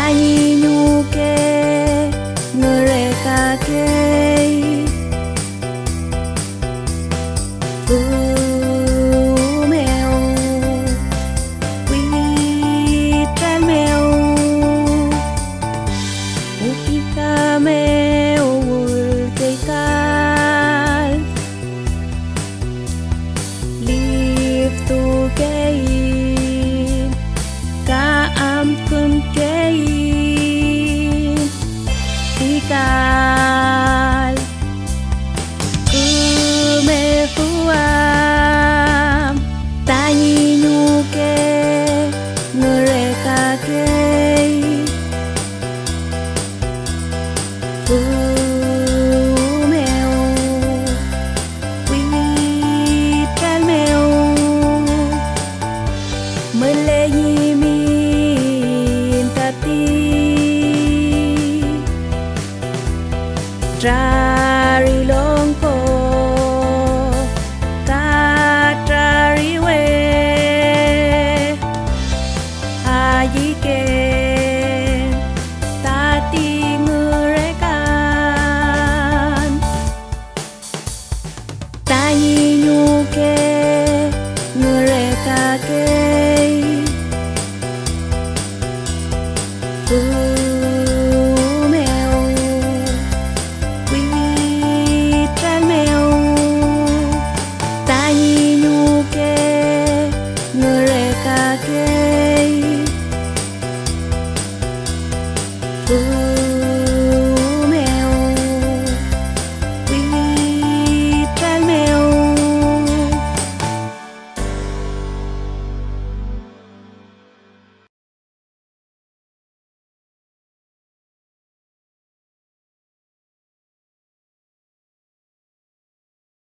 Tanyuke rekakey mèo quy trăn mèo upika mèo cây tal live to gay ca am kun gay ikal kumefuam tanyuke rekakey mèo quy trăn mèo meleyimin tati trari longko trari we ayike tati ngurekan tanyuke rekakey mèo quy trăn mèo tanyuke rekakey